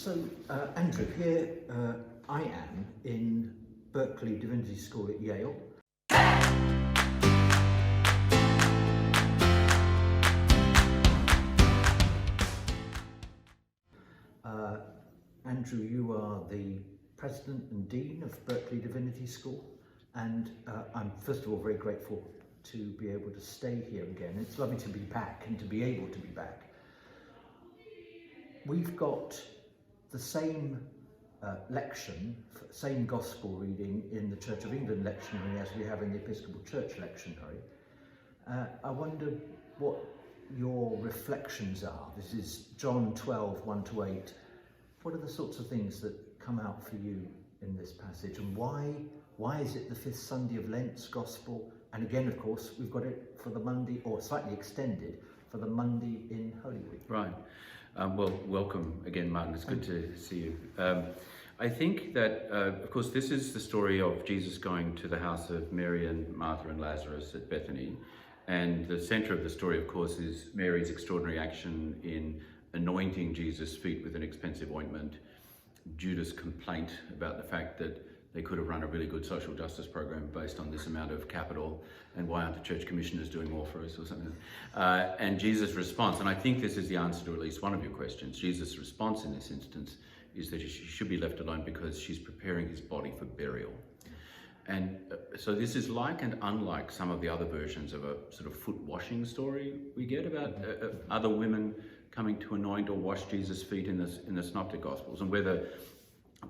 Andrew, here I am in Berkeley Divinity School at Yale. Andrew, you are the President and Dean of Berkeley Divinity School, and I'm first of all very grateful to be able to stay here again. It's lovely to be back and to be able to be back. We've got the same same gospel reading in the Church of England lectionary as we have in the Episcopal Church lectionary. I wonder what your reflections are. This is John 12, 1-8. What are the sorts of things that come out for you in this passage, and why is it the fifth Sunday of Lent's gospel? And again, of course, we've got it for the Monday, or slightly extended, for the Monday in Holy Week. Right. Well, welcome again, Martin. It's good to see you. I think that, of course, this is the story of Jesus going to the house of Mary and Martha and Lazarus at Bethany. And the centre of the story, of course, is Mary's extraordinary action in anointing Jesus' feet with an expensive ointment, Judas' complaint about the fact that they could have run a really good social justice program based on this amount of capital, and why aren't the church commissioners doing more for us or something? And Jesus' response, and I think this is the answer to at least one of your questions. Jesus' response in this instance is that she should be left alone because she's preparing his body for burial. And so this is like and unlike some of the other versions of a sort of foot washing story we get about other women coming to anoint or wash Jesus' feet in the Synoptic Gospels, and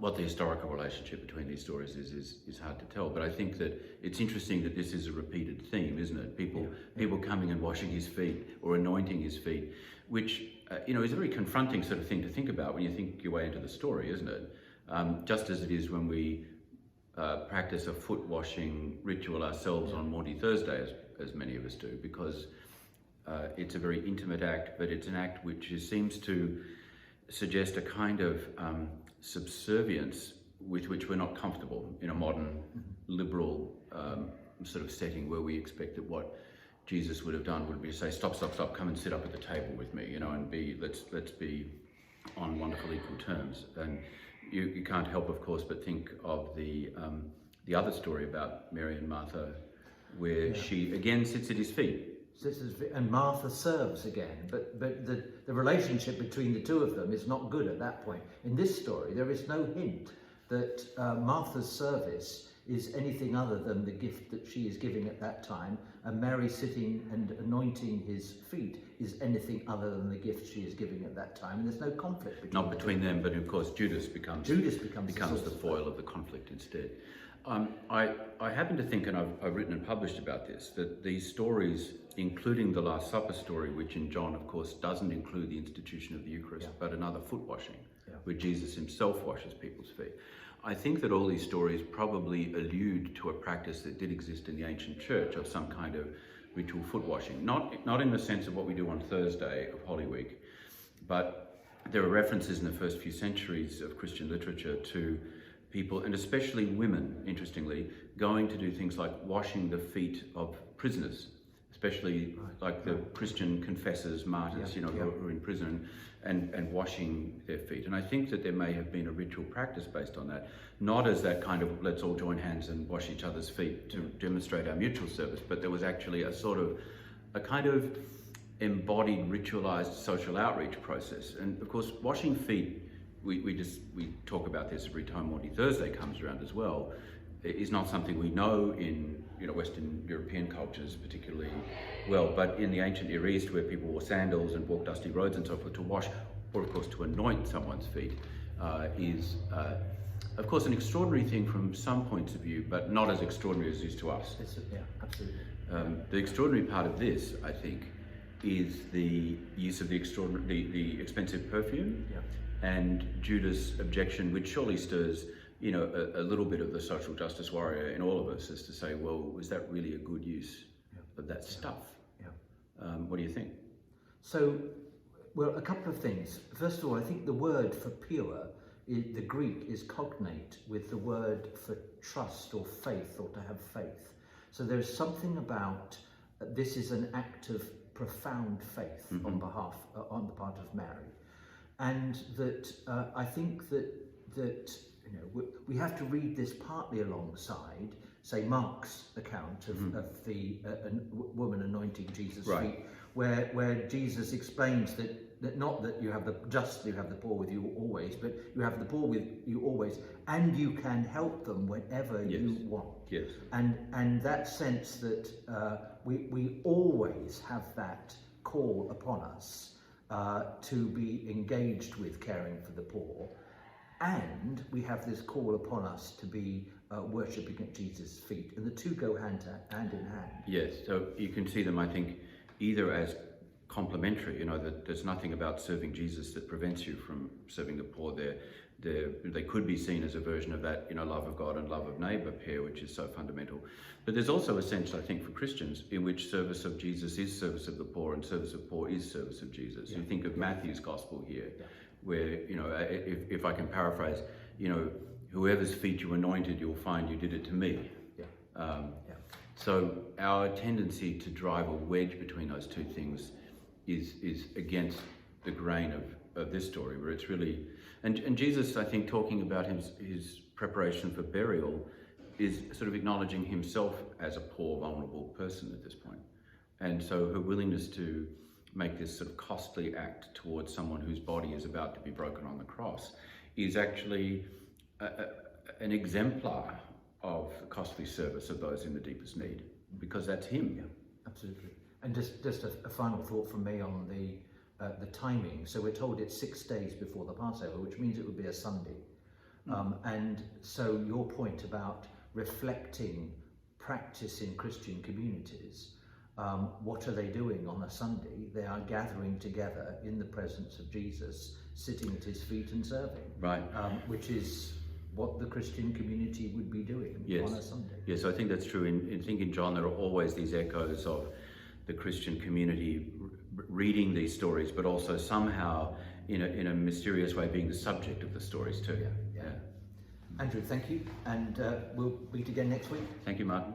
what the historical relationship between these stories is hard to tell. But I think that it's interesting that this is a repeated theme, isn't it? People coming and washing his feet or anointing his feet, which is a very confronting sort of thing to think about when you think your way into the story, isn't it? Just as it is when we practice a foot washing ritual ourselves on Maundy Thursday, as many of us do, because it's a very intimate act, but it's an act which seems to suggest a kind of subservience with which we're not comfortable in a modern liberal sort of setting, where we expect that what Jesus would have done would be to say, stop, come and sit up at the table with me, and let's be on wonderful equal terms. And you can't help, of course, but think of the other story about Mary and Martha, where she again sits at his feet. And Martha serves again, but the relationship between the two of them is not good at that point. In this story, there is no hint that Martha's service is anything other than the gift that she is giving at that time, and Mary sitting and anointing his feet is anything other than the gift she is giving at that time, and there's no conflict between them. But of course Judas becomes the foil of the conflict instead. I happen to think, and I've written and published about this, that these stories, including the Last Supper story, which in John, of course, doesn't include the institution of the Eucharist, but another foot washing, where Jesus himself washes people's feet. I think that all these stories probably allude to a practice that did exist in the ancient church of some kind of ritual foot washing, not in the sense of what we do on Thursday of Holy Week, but there are references in the first few centuries of Christian literature to people, and especially women, interestingly, going to do things like washing the feet of prisoners, especially like the Christian confessors, martyrs, who are in prison, and washing their feet. And I think that there may have been a ritual practice based on that, not as that kind of let's all join hands and wash each other's feet to demonstrate our mutual service, but there was actually a kind of embodied, ritualized social outreach process. And of course, washing feet, we talk about this every time Maundy Thursday comes around as well, is not something we know in Western European cultures particularly well, but in the ancient Near East, where people wore sandals and walked dusty roads and so forth, to wash, or of course to anoint someone's feet, is of course an extraordinary thing from some points of view, but not as extraordinary as it is to us. Absolutely. The extraordinary part of this, I think, is the use of the expensive perfume, and Judas' objection, which surely stirs a little bit of the social justice warrior in all of us, is to say, well, was that really a good use of that stuff? What do you think? So, well, a couple of things. First of all, I think the word for pure, the Greek, is cognate with the word for trust or faith, or to have faith. So there's something about this is an act of profound faith on the part of Mary. and that I think that you know we have to read this partly alongside, say, Mark's account of the woman anointing Jesus' feet, where Jesus explains that not that you have the poor with you always, but you have the poor with you always, and you can help them whenever you want. Yes. And that sense that we always have that call upon us to be engaged with caring for the poor, and we have this call upon us to be worshipping at Jesus' feet, and the two go hand in hand. Yes, so you can see them, I think, either as complementary, you know, that there's nothing about serving Jesus that prevents you from serving the poor. They could be seen as a version of that, you know, love of God and love of neighbour pair, which is so fundamental. But there's also a sense, I think, for Christians in which service of Jesus is service of the poor, and service of poor is service of Jesus. You think of Matthew's gospel here, where, you know, if I can paraphrase, you know, whoever's feet you anointed, you'll find you did it to me. So our tendency to drive a wedge between those two things is against the grain of this story, where it's really, and Jesus, I think, talking about his preparation for burial, is sort of acknowledging himself as a poor, vulnerable person at this point. And so her willingness to make this sort of costly act towards someone whose body is about to be broken on the cross is actually an exemplar of the costly service of those in the deepest need, because that's him. Yeah, absolutely. And just a final thought from me on the timing. So we're told it's 6 days before the Passover, which means it would be a Sunday. And so your point about reflecting practice in Christian communities, what are they doing on a Sunday? They are gathering together in the presence of Jesus, sitting at his feet and serving. Right. Which is what the Christian community would be doing on a Sunday. Yes, I think that's true. I think in John there are always these echoes of the Christian community reading these stories, but also somehow in a mysterious way being the subject of the stories too. Yeah. Andrew, thank you, and we'll meet again next week. Thank you, Martin.